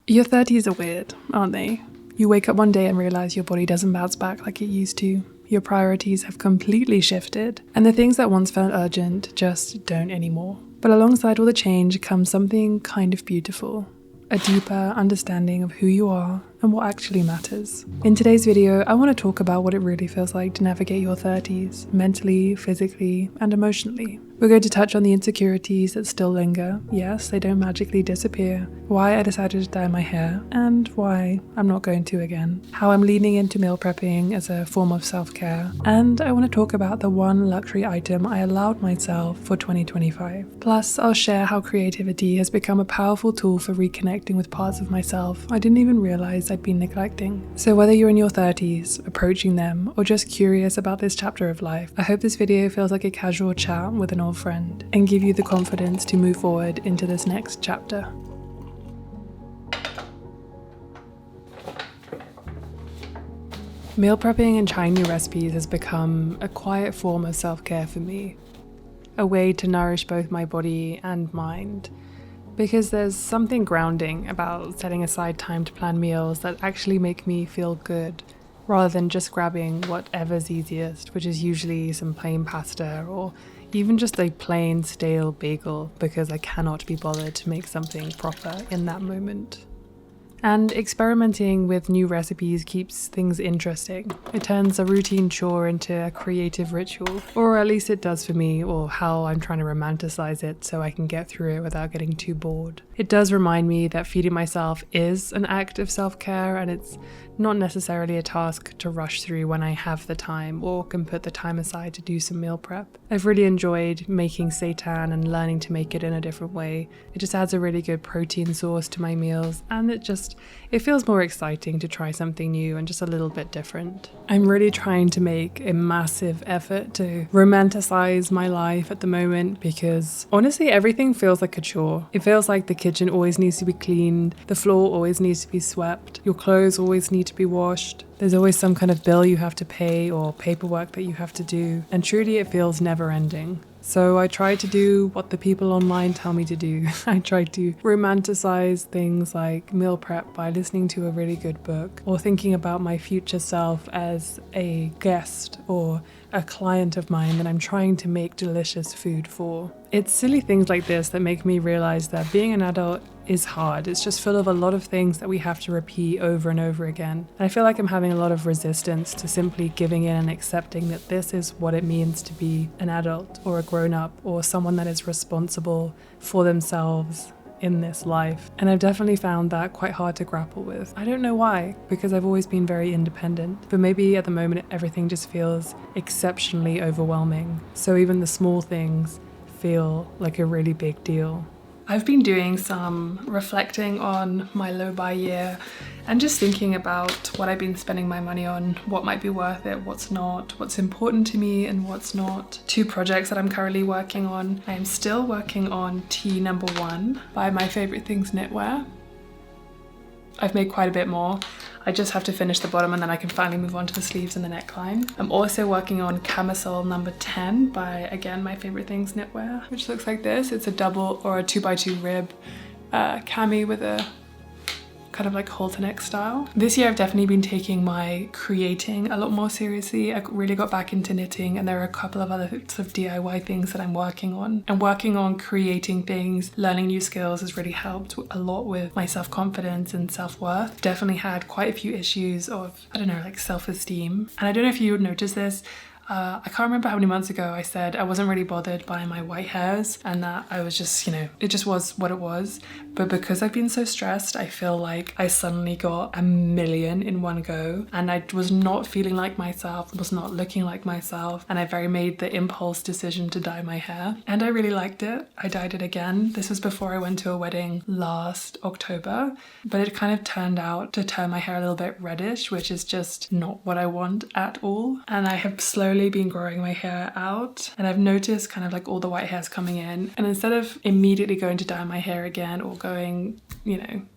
Your 30s are weird, aren't they? You wake up one day and realize your body doesn't bounce back like it used to. Your priorities have completely shifted, and the things that once felt urgent just don't anymore. But alongside all the change comes something kind of beautiful. A deeper understanding of who you are and what actually matters. In today's video, I want to talk about what it really feels like to navigate your 30s, mentally, physically, and emotionally. We're going to touch on the insecurities that still linger. Yes, they don't magically disappear. Why I decided to dye my hair, and why I'm not going to again. How I'm leaning into meal prepping as a form of self-care. And I want to talk about the one luxury item I allowed myself for 2025. Plus, I'll share how creativity has become a powerful tool for reconnecting with parts of myself I didn't even realize I'd been neglecting. So whether you're in your 30s, approaching them, or just curious about this chapter of life, I hope this video feels like a casual chat with an old friend and give you the confidence to move forward into this next chapter. Meal prepping and trying new recipes has become a quiet form of self-care for me, a way to nourish both my body and mind. Because there's something grounding about setting aside time to plan meals that actually make me feel good, rather than just grabbing whatever's easiest, which is usually some plain pasta or even just a plain stale bagel because I cannot be bothered to make something proper in that moment. And experimenting with new recipes keeps things interesting. It turns a routine chore into a creative ritual, or at least it does for me, or how I'm trying to romanticize it so I can get through it without getting too bored. It does remind me that feeding myself is an act of self-care, and it's not necessarily a task to rush through when I have the time or can put the time aside to do some meal prep. I've really enjoyed making seitan and learning to make it in a different way. It just adds a really good protein source to my meals, and it feels more exciting to try something new and just a little bit different. I'm really trying to make a massive effort to romanticize my life at the moment because honestly everything feels like a chore. It feels like the kitchen always needs to be cleaned, the floor always needs to be swept, your clothes always need to be washed. There's always some kind of bill you have to pay or paperwork that you have to do, and truly it feels never ending. So I try to do what the people online tell me to do. I try to romanticize things like meal prep by listening to a really good book or thinking about my future self as a guest or a client of mine that I'm trying to make delicious food for. It's silly things like this that make me realize that being an adult is hard. It's just full of a lot of things that we have to repeat over and over again. And I feel like I'm having a lot of resistance to simply giving in and accepting that this is what it means to be an adult or a grown-up or someone that is responsible for themselves in this life. And I've definitely found that quite hard to grapple with. I don't know why, because I've always been very independent, but maybe at the moment everything just feels exceptionally overwhelming. So even the small things feel like a really big deal. I've been doing some reflecting on my low-buy year and just thinking about what I've been spending my money on, what might be worth it, what's not, what's important to me and what's not. 2 projects that I'm currently working on. I am still working on Tea Number 1 by My Favorite Things Knitwear. I've made quite a bit more. I just have to finish the bottom and then I can finally move on to the sleeves and the neckline. I'm also working on Camisole number 10 by, again, My Favorite Things Knitwear, which looks like this. It's a double or a 2x2 rib cami with a kind of like halter neck style. This year I've definitely been taking my creating a lot more seriously. I really got back into knitting, and there are a couple of other sort of DIY things that I'm working on. And working on creating things, learning new skills has really helped a lot with my self-confidence and self-worth. Definitely had quite a few issues of, I don't know, like self-esteem. And I don't know if you would notice this, I can't remember how many months ago I said I wasn't really bothered by my white hairs and that I was just, it just was what it was. But because I've been so stressed, I feel like I suddenly got a million in one go and I was not feeling like myself, was not looking like myself, and I made the impulse decision to dye my hair. And I really liked it. I dyed it again. This was before I went to a wedding last October, but it kind of turned out to turn my hair a little bit reddish, which is just not what I want at all. And I have slowly been growing my hair out, and I've noticed kind of like all the white hairs coming in, and instead of immediately going to dye my hair again or going,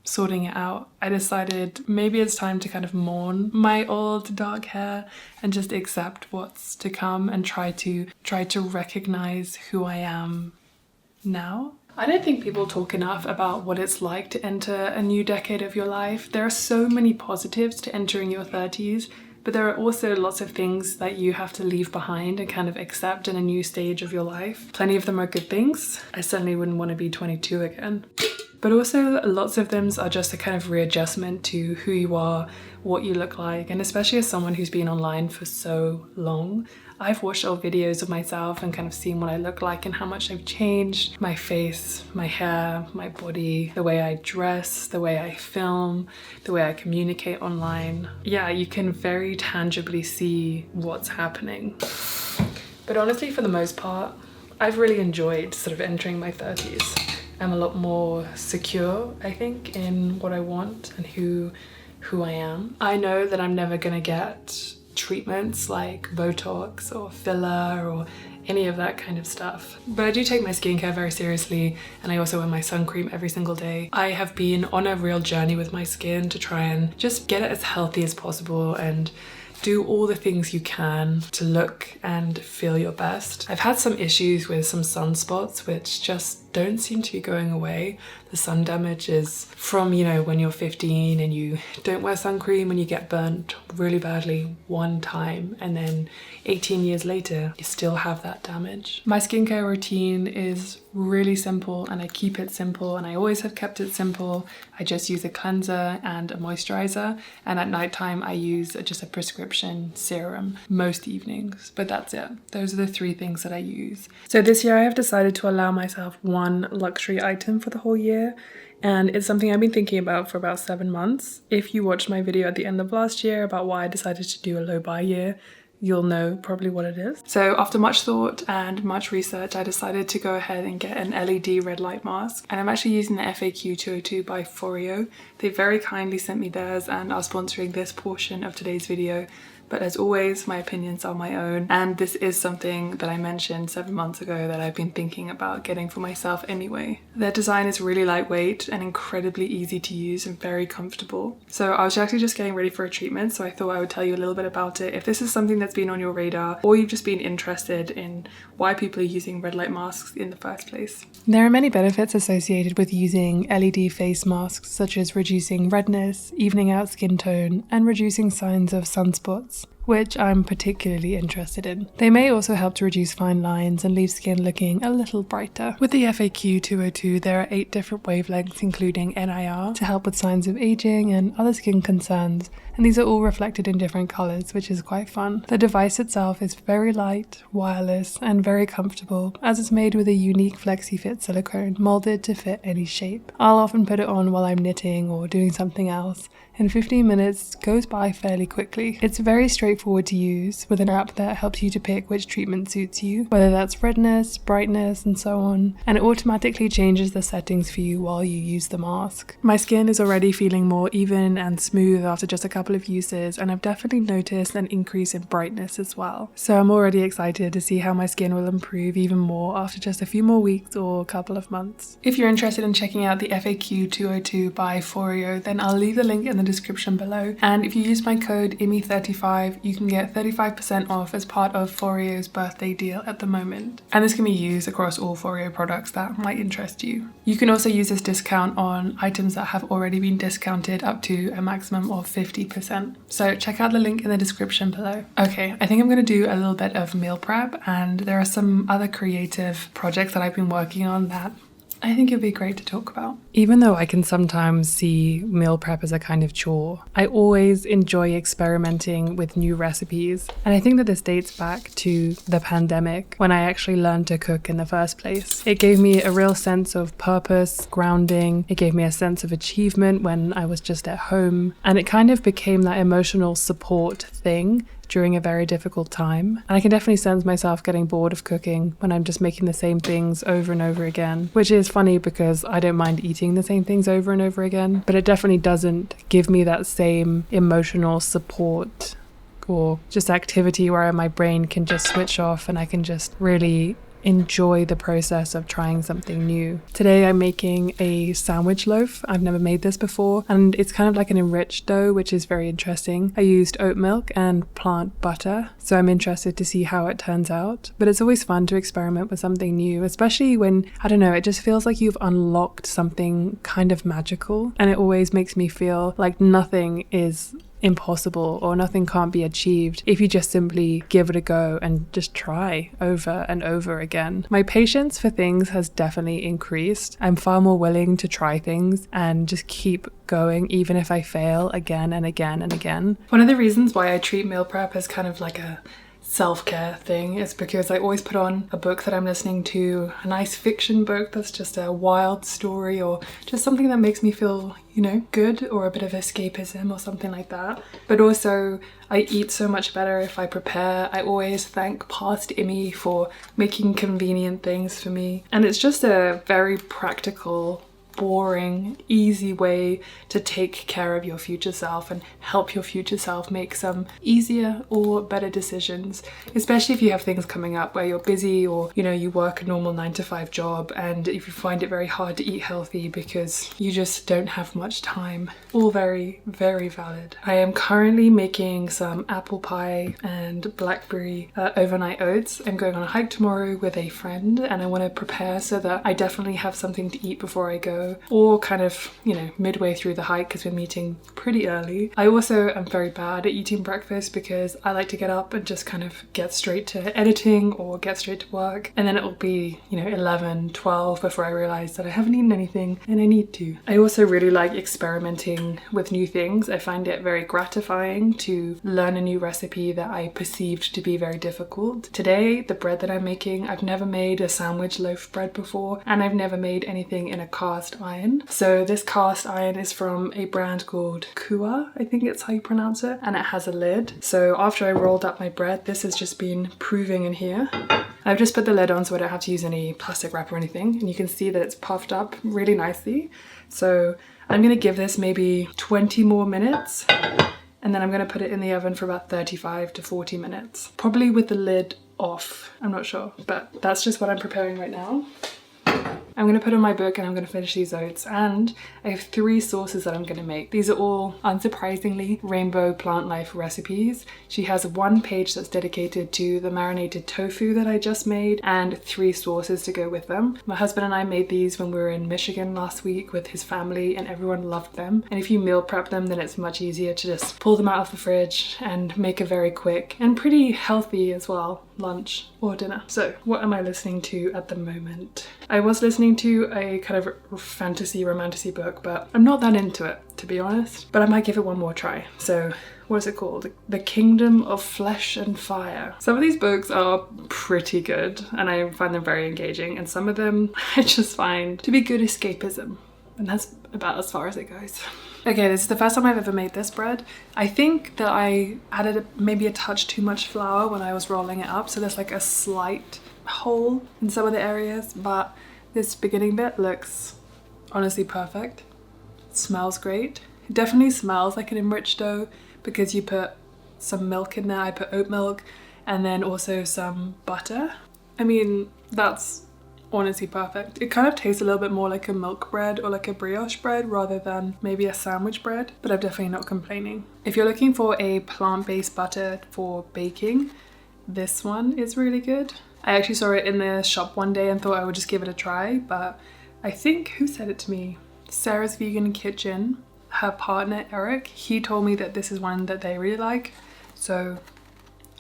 sorting it out, I decided maybe it's time to kind of mourn my old dark hair and just accept what's to come and try to recognize who I am now. I don't think people talk enough about what it's like to enter a new decade of your life. There are so many positives to entering your 30s, but there are also lots of things that you have to leave behind and kind of accept in a new stage of your life. Plenty of them are good things. I certainly wouldn't want to be 22 again. But also lots of them are just a kind of readjustment to who you are, what you look like, and especially as someone who's been online for so long, I've watched old videos of myself and kind of seen what I look like and how much I've changed. My face, my hair, my body, the way I dress, the way I film, the way I communicate online. Yeah, you can very tangibly see what's happening. But honestly, for the most part, I've really enjoyed sort of entering my 30s. I'm a lot more secure, I think, in what I want and who I am. I know that I'm never gonna get treatments like Botox or filler or any of that kind of stuff. But I do take my skincare very seriously, and I also wear my sun cream every single day. I have been on a real journey with my skin to try and just get it as healthy as possible and do all the things you can to look and feel your best. I've had some issues with some sunspots which just don't seem to be going away. The sun damage is from, you know, when you're 15 and you don't wear sun cream and you get burnt really badly one time, and then 18 years later you still have that damage. My skincare routine is really simple, and I keep it simple, and I always have kept it simple. I just use a cleanser and a moisturizer, and at nighttime I use just a prescription serum most evenings, but that's it. Those are the three things that I use. So this year I have decided to allow myself one luxury item for the whole year, and it's something I've been thinking about for about 7 months. If you watched my video at the end of last year about why I decided to do a low buy year, you'll know probably what it is. So after much thought and much research, I decided to go ahead and get an LED red light mask, and I'm actually using the FAQ 202 by Foreo. They very kindly sent me theirs and are sponsoring this portion of today's video. But as always, my opinions are my own, and this is something that I mentioned 7 months ago that I've been thinking about getting for myself anyway. Their design is really lightweight and incredibly easy to use and very comfortable. So I was actually just getting ready for a treatment, so I thought I would tell you a little bit about it if this is something that's been on your radar, or you've just been interested in why people are using red light masks in the first place. There are many benefits associated with using LED face masks, such as reducing redness, evening out skin tone, and reducing signs of sunspots, which I'm particularly interested in. They may also help to reduce fine lines and leave skin looking a little brighter. With the FAQ 202, there are 8 different wavelengths, including NIR, to help with signs of aging and other skin concerns, and these are all reflected in different colours, which is quite fun. The device itself is very light, wireless, and very comfortable, as it's made with a unique flexi-fit silicone molded to fit any shape. I'll often put it on while I'm knitting or doing something else, and 15 minutes goes by fairly quickly. It's very straightforward to use, with an app that helps you to pick which treatment suits you, whether that's redness, brightness, and so on, and it automatically changes the settings for you while you use the mask. My skin is already feeling more even and smooth after just a couple of uses, and I've definitely noticed an increase in brightness as well. So I'm already excited to see how my skin will improve even more after just a few more weeks or a couple of months. If you're interested in checking out the FAQ 202 by Foreo, then I'll leave the link in the description below, and if you use my code Immy35 you can get 35% off as part of Foreo's birthday deal at the moment, and this can be used across all Foreo products that might interest you. You can also use this discount on items that have already been discounted up to a maximum of 50%, so check out the link in the description below. Okay, I think I'm going to do a little bit of meal prep, and there are some other creative projects that I've been working on that I think it'd be great to talk about. Even though I can sometimes see meal prep as a kind of chore, I always enjoy experimenting with new recipes. And I think that this dates back to the pandemic, when I actually learned to cook in the first place. It gave me a real sense of purpose, grounding. It gave me a sense of achievement when I was just at home. And it kind of became that emotional support thing during a very difficult time. And I can definitely sense myself getting bored of cooking when I'm just making the same things over and over again, which is funny because I don't mind eating the same things over and over again, but it definitely doesn't give me that same emotional support or just activity where my brain can just switch off and I can just really enjoy the process of trying something new. Today I'm making a sandwich loaf. I've never made this before, and it's kind of like an enriched dough, which is very interesting. I used oat milk and plant butter, so I'm interested to see how it turns out. But it's always fun to experiment with something new, especially when, I don't know, it just feels like you've unlocked something kind of magical, and it always makes me feel like nothing is impossible or nothing can't be achieved if you just simply give it a go and just try over and over again. My patience for things has definitely increased. I'm far more willing to try things and just keep going even if I fail again and again and again. One of the reasons why I treat meal prep as kind of like a self-care thing is because I always put on a book that I'm listening to, a nice fiction book that's just a wild story or just something that makes me feel, you know, good, or a bit of escapism or something like that. But also I eat so much better if I prepare. I always thank past Immy for making convenient things for me, and it's just a very practical, boring, easy way to take care of your future self and help your future self make some easier or better decisions, especially if you have things coming up where you're busy, or, you know, you work a normal 9-to-5 job and if you find it very hard to eat healthy because you just don't have much time. All very, very valid. I am currently making some apple pie and blackberry overnight oats. I'm going on a hike tomorrow with a friend, and I want to prepare so that I definitely have something to eat before I go, or kind of, you know, midway through the hike because we're meeting pretty early. I also am very bad at eating breakfast because I like to get up and just kind of get straight to editing or get straight to work, and then it'll be, you know, 11, 12 before I realize that I haven't eaten anything and I need to. I also really like experimenting with new things. I find it very gratifying to learn a new recipe that I perceived to be very difficult. Today, the bread that I'm making, I've never made a sandwich loaf bread before, and I've never made anything in a cast iron. So this cast iron is from a brand called Kua, I think it's how you pronounce it, and it has a lid. So after I rolled up my bread, this has just been proving in here. I've just put the lid on so I don't have to use any plastic wrap or anything, and you can see that it's puffed up really nicely. So I'm gonna give this maybe 20 more minutes, and then I'm gonna put it in the oven for about 35 to 40 minutes, probably with the lid off. I'm not sure, but that's just what I'm preparing right now. I'm going to put on my book and I'm going to finish these oats, and I have 3 sauces that I'm going to make. These are all, unsurprisingly, Rainbow Plant Life recipes. She has 1 page that's dedicated to the marinated tofu that I just made, and 3 sauces to go with them. My husband and I made these when we were in Michigan last week with his family, and everyone loved them. And if you meal prep them, then it's much easier to just pull them out of the fridge and make a very quick and pretty healthy as well lunch or dinner. So what am I listening to at the moment? I was listening to a kind of fantasy romantasy book, but I'm not that into it, to be honest, but I might give it one more try. So what is it called? The Kingdom of Flesh and Fire. Some of these books are pretty good and I find them very engaging, and some of them I just find to be good escapism, and that's about as far as it goes. Okay, this is the first time I've ever made this bread. I think that I added maybe a touch too much flour when I was rolling it up, so there's like a slight hole in some of the areas, but this beginning bit looks honestly perfect. It smells great. It definitely smells like an enriched dough because you put some milk in there. I put oat milk and then also some butter. I mean, that's honestly perfect. It kind of tastes a little bit more like a milk bread or like a brioche bread rather than maybe a sandwich bread, but I'm definitely not complaining. If you're looking for a plant-based butter for baking, this one is really good. I actually saw it in the shop one day and thought I would just give it a try, but I think, who said it to me? Sarah's Vegan Kitchen, her partner Eric, he told me that this is one that they really like, so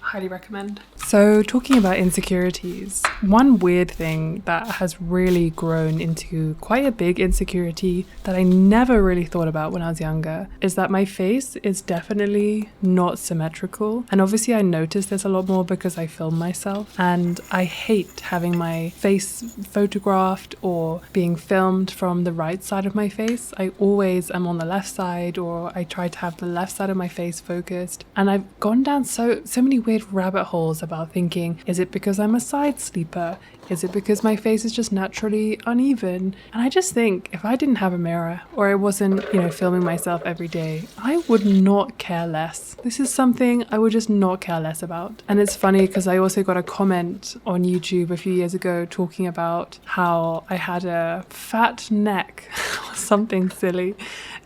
highly recommend. So talking about insecurities, one weird thing that has really grown into quite a big insecurity that I never really thought about when I was younger is that my face is definitely not symmetrical. And obviously I notice this a lot more because I film myself, and I hate having my face photographed or being filmed from the right side of my face. I always am on the left side, or I try to have the left side of my face focused. And I've gone down so many weird rabbit holes about while thinking, is it because I'm a side sleeper? Is it because my face is just naturally uneven? And I just think if I didn't have a mirror or I wasn't, filming myself every day, I would not care less. This is something I would just not care less about. And it's funny because I also got a comment on YouTube a few years ago talking about how I had a fat neck or something silly.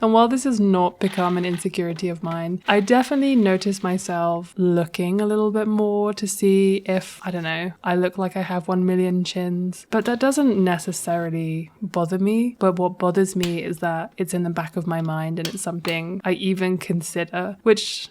And while this has not become an insecurity of mine, I definitely notice myself looking a little bit more to see if, I don't know, I look like I have 1 million chins. But that doesn't necessarily bother me. But what bothers me is that it's in the back of my mind and it's something I even consider, which,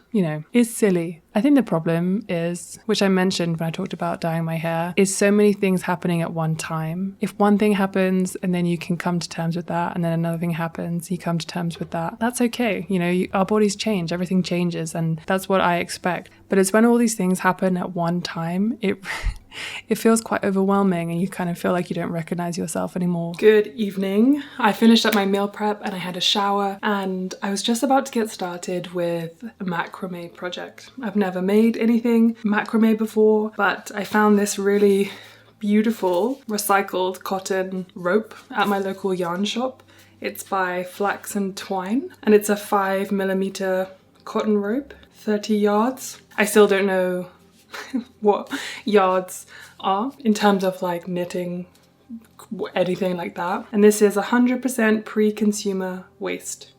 is silly. I think the problem is, which I mentioned when I talked about dyeing my hair, is so many things happening at one time. If one thing happens and then you can come to terms with that, and then another thing happens, you come to terms with that, that's okay. Our bodies change, everything changes, and that's what I expect. But it's when all these things happen at one time, it feels quite overwhelming and you kind of feel like you don't recognize yourself anymore. Good evening. I finished up my meal prep and I had a shower and I was just about to get started with a macrame project. I've never made anything macrame before, but I found this really beautiful recycled cotton rope at my local yarn shop. It's by Flax and Twine and it's a 5mm cotton rope, 30 yards. I still don't know what yards are in terms of like knitting, anything like that. And this is 100% pre-consumer waste.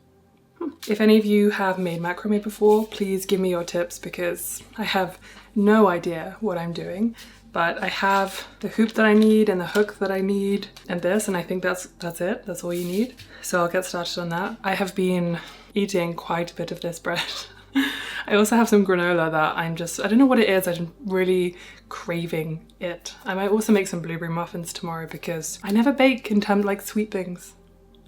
If any of you have made macrame before, please give me your tips because I have no idea what I'm doing. But I have the hoop that I need and the hook that I need and this, and I think that's it. That's all you need. So I'll get started on that. I have been eating quite a bit of this bread. I also have some granola that I don't know what it is, I'm really craving it. I might also make some blueberry muffins tomorrow because I never bake in terms like sweet things,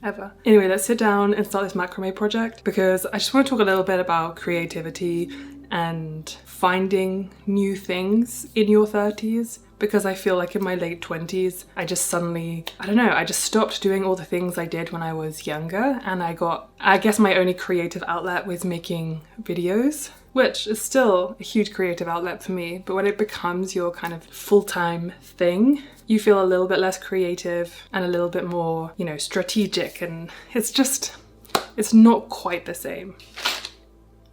ever. Anyway, let's sit down and start this macrame project because I just want to talk a little bit about creativity and finding new things in your 30s. Because I feel like in my late 20s, I just stopped doing all the things I did when I was younger. And I guess my only creative outlet was making videos, which is still a huge creative outlet for me. But when it becomes your kind of full-time thing, you feel a little bit less creative and a little bit more, strategic. And it's not quite the same.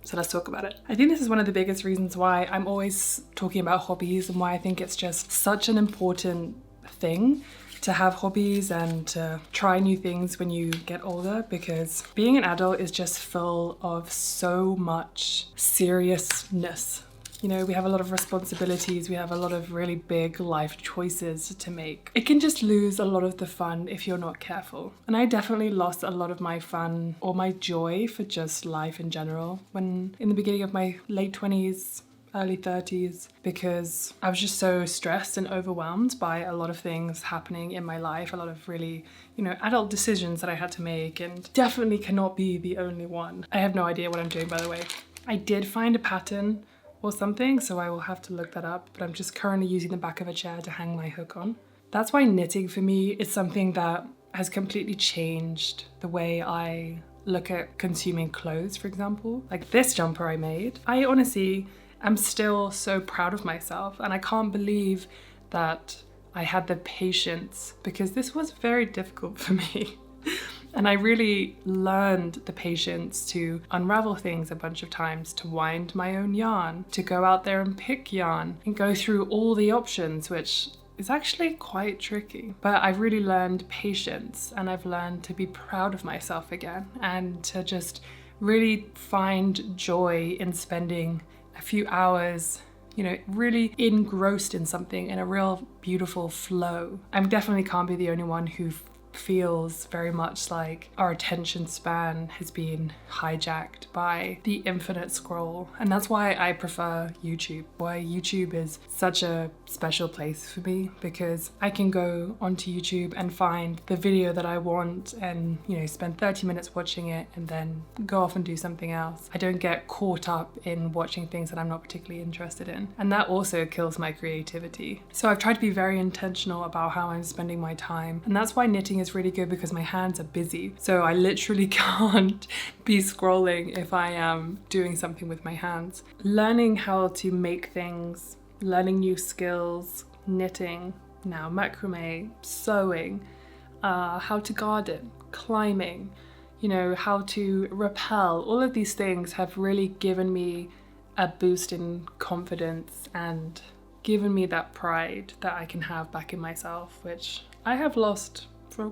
So let's talk about it. I think this is one of the biggest reasons why I'm always talking about hobbies and why I think it's just such an important thing to have hobbies and to try new things when you get older, because being an adult is just full of so much seriousness. We have a lot of responsibilities, we have a lot of really big life choices to make. It can just lose a lot of the fun if you're not careful. And I definitely lost a lot of my fun or my joy for just life in general when in the beginning of my late 20s, early 30s, because I was just so stressed and overwhelmed by a lot of things happening in my life, a lot of really, adult decisions that I had to make, and definitely cannot be the only one. I have no idea what I'm doing, by the way. I did find a pattern or something, so I will have to look that up, but I'm just currently using the back of a chair to hang my hook on. That's why knitting for me is something that has completely changed the way I look at consuming clothes, for example. Like this jumper I made, I honestly am still so proud of myself, and I can't believe that I had the patience, because this was very difficult for me. And I really learned the patience to unravel things a bunch of times, to wind my own yarn, to go out there and pick yarn and go through all the options, which is actually quite tricky. But I've really learned patience, and I've learned to be proud of myself again and to just really find joy in spending a few hours, really engrossed in something in a real beautiful flow. I definitely can't be the only one who feels very much like our attention span has been hijacked by the infinite scroll. And that's why I prefer YouTube, why YouTube is such a special place for me, because I can go onto YouTube and find the video that I want and, spend 30 minutes watching it and then go off and do something else. I don't get caught up in watching things that I'm not particularly interested in. And that also kills my creativity. So I've tried to be very intentional about how I'm spending my time. And that's why knitting is really good, because my hands are busy. So I literally can't be scrolling if I am doing something with my hands. Learning how to make things learning new skills, knitting, now macrame, sewing, how to garden, climbing, how to rappel. All of these things have really given me a boost in confidence and given me that pride that I can have back in myself, which I had lost for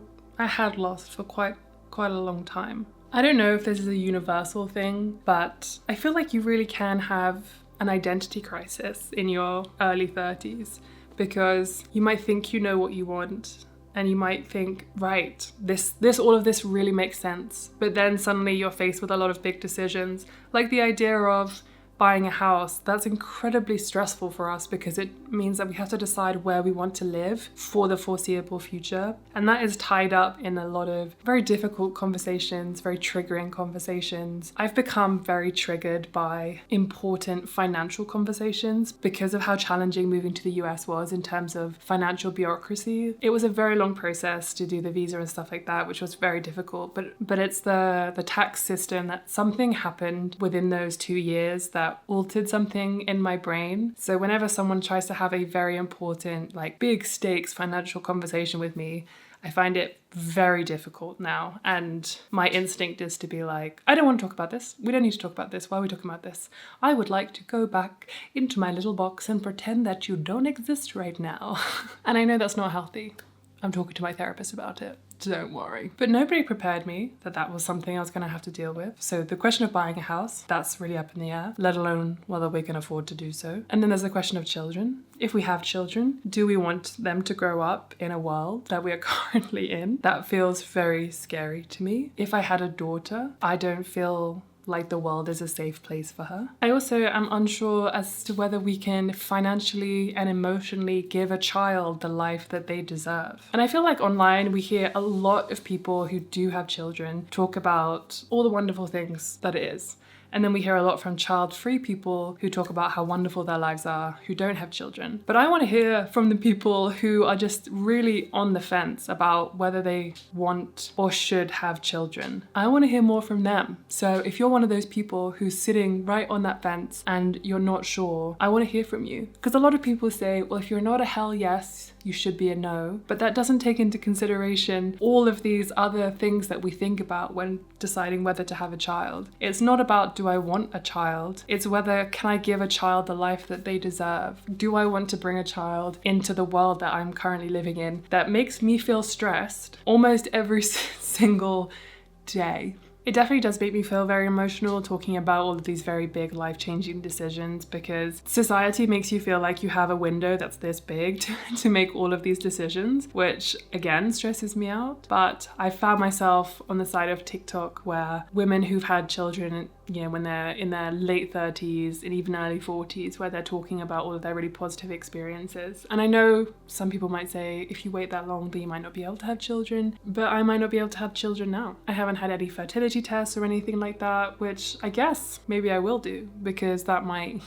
quite a long time. I don't know if this is a universal thing, but I feel like you really can have an identity crisis in your early 30s, because you might think you know what you want, and you might think, right, all of this really makes sense. But then suddenly you're faced with a lot of big decisions, like the idea of buying a house. That's incredibly stressful for us because it means that we have to decide where we want to live for the foreseeable future. And that is tied up in a lot of very difficult conversations, very triggering conversations. I've become very triggered by important financial conversations because of how challenging moving to the US was in terms of financial bureaucracy. It was a very long process to do the visa and stuff like that, which was very difficult. But it's the tax system that something happened within those 2 years that altered something in my brain. So whenever someone tries to have a very important, like big stakes financial conversation with me, I find it very difficult now. And my instinct is to be like, I don't want to talk about this. We don't need to talk about this. Why are we talking about this? I would like to go back into my little box and pretend that you don't exist right now. And I know that's not healthy. I'm talking to my therapist about it. Don't worry. But nobody prepared me that was something I was going to have to deal with. So the question of buying a house, that's really up in the air, let alone whether we can afford to do so. And then there's the question of children. If we have children, do we want them to grow up in a world that we are currently in? That feels very scary to me. If I had a daughter, I don't feel like the world is a safe place for her. I also am unsure as to whether we can financially and emotionally give a child the life that they deserve. And I feel like online we hear a lot of people who do have children talk about all the wonderful things that it is. And then we hear a lot from child-free people who talk about how wonderful their lives are, who don't have children. But I want to hear from the people who are just really on the fence about whether they want or should have children. I want to hear more from them. So if you're one of those people who's sitting right on that fence and you're not sure, I want to hear from you. Because a lot of people say, well, if you're not a hell yes, you should be a no. But that doesn't take into consideration all of these other things that we think about when deciding whether to have a child. It's not about, do I want a child? It's whether, can I give a child the life that they deserve? Do I want to bring a child into the world that I'm currently living in that makes me feel stressed almost every single day? It definitely does make me feel very emotional talking about all of these very big life-changing decisions, because society makes you feel like you have a window that's this big to make all of these decisions, which again stresses me out. But I found myself on the side of TikTok where women who've had children, when they're in their late 30s and even early 40s, where they're talking about all of their really positive experiences. And I know some people might say, if you wait that long, then you might not be able to have children, but I might not be able to have children now. I haven't had any fertility tests or anything like that, which I guess maybe I will do, because that might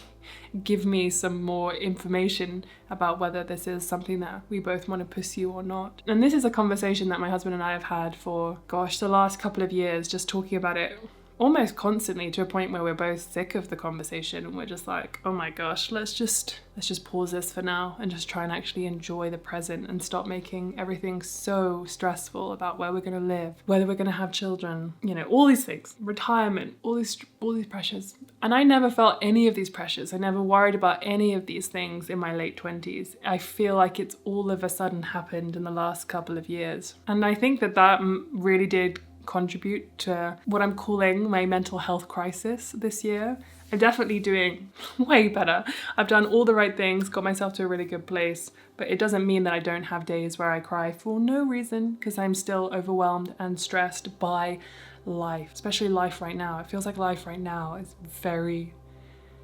give me some more information about whether this is something that we both want to pursue or not. And this is a conversation that my husband and I have had for, the last couple of years, just talking about it almost constantly, to a point where we're both sick of the conversation and we're just like, oh my gosh, let's just pause this for now and just try and actually enjoy the present and stop making everything so stressful about where we're going to live, whether we're going to have children, all these things, retirement, all these pressures. And I never felt any of these pressures. I never worried about any of these things in my late 20s. I feel like it's all of a sudden happened in the last couple of years. And I think that really did contribute to what I'm calling my mental health crisis this year. I'm definitely doing way better. I've done all the right things, got myself to a really good place, but it doesn't mean that I don't have days where I cry for no reason, because I'm still overwhelmed and stressed by life, especially life right now. It feels like life right now is very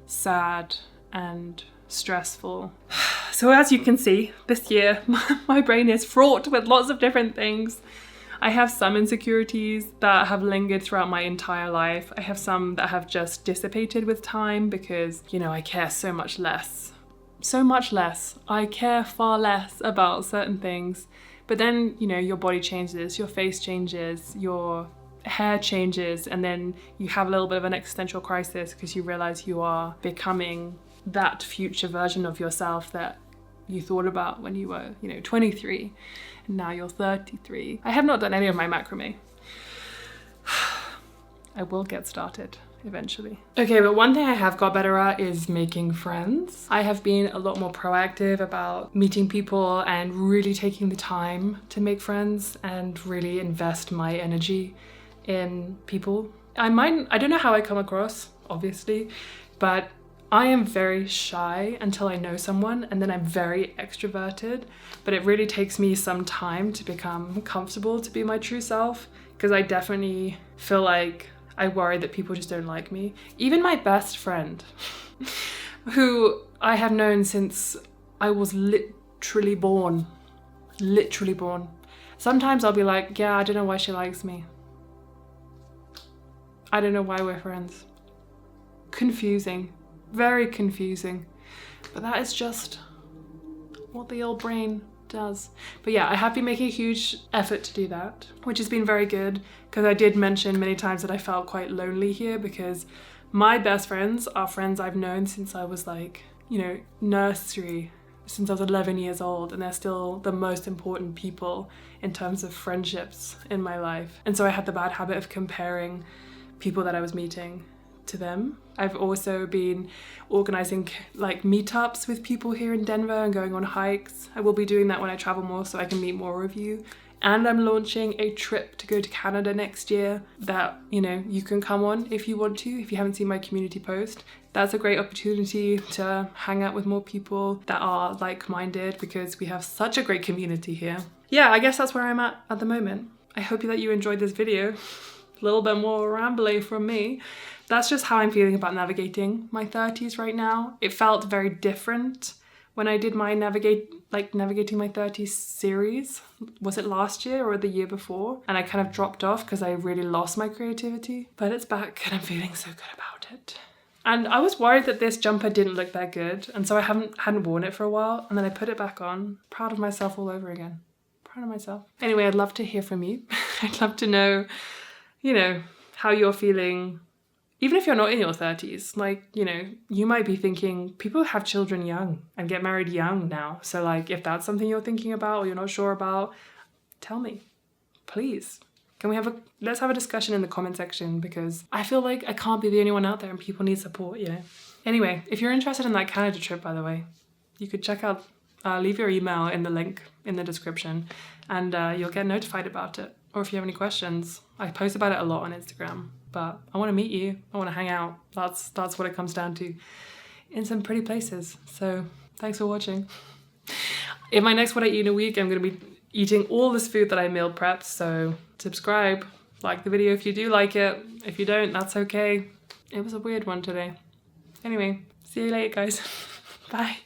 sad and stressful. So as you can see, this year my brain is fraught with lots of different things. I have some insecurities that have lingered throughout my entire life. I have some that have just dissipated with time because, I care so much less. So much less. I care far less about certain things. But then, your body changes, your face changes, your hair changes, and then you have a little bit of an existential crisis because you realize you are becoming that future version of yourself that you thought about when you were, 23, and now you're 33. I have not done any of my macrame. I will get started eventually. Okay, but one thing I have got better at is making friends. I have been a lot more proactive about meeting people and really taking the time to make friends and really invest my energy in people. I don't know how I come across, obviously, but I am very shy until I know someone, and then I'm very extroverted, but it really takes me some time to become comfortable to be my true self, because I definitely feel like I worry that people just don't like me. Even my best friend, who I have known since I was literally born. Sometimes I'll be like, yeah, I don't know why she likes me. I don't know why we're friends. Confusing. Very confusing, but that is just what the old brain does. But yeah, I have been making a huge effort to do that, which has been very good, because I did mention many times that I felt quite lonely here, because my best friends are friends I've known since I was like, nursery, since I was 11 years old, and they're still the most important people in terms of friendships in my life. And so I had the bad habit of comparing people that I was meeting to them. I've also been organizing like meetups with people here in Denver and going on hikes. I will be doing that when I travel more so I can meet more of you. And I'm launching a trip to go to Canada next year that, you can come on if you want to, if you haven't seen my community post. That's a great opportunity to hang out with more people that are like-minded, because we have such a great community here. Yeah, I guess that's where I'm at the moment. I hope that you enjoyed this video. A little bit more rambly from me. That's just how I'm feeling about navigating my 30s right now. It felt very different when I did my navigating my 30s series. Was it last year or the year before? And I kind of dropped off because I really lost my creativity. But it's back and I'm feeling so good about it. And I was worried that this jumper didn't look that good, and so I hadn't worn it for a while, and then I put it back on. Proud of myself all over again. Proud of myself. Anyway, I'd love to hear from you. I'd love to know, how you're feeling. Even if you're not in your 30s, you might be thinking, people have children young and get married young now. So if that's something you're thinking about or you're not sure about, tell me, please. Let's have a discussion in the comment section, because I feel like I can't be the only one out there and people need support, Anyway, if you're interested in that Canada trip, by the way, you could check out, leave your email in the link in the description, and you'll get notified about it. Or if you have any questions, I post about it a lot on Instagram. But I want to meet you. I want to hang out. That's what it comes down to, in some pretty places. So thanks for watching. In my next What I Eat in a Week, I'm going to be eating all this food that I meal prepped. So subscribe, like the video if you do like it. If you don't, that's okay. It was a weird one today. Anyway, see you later, guys. Bye.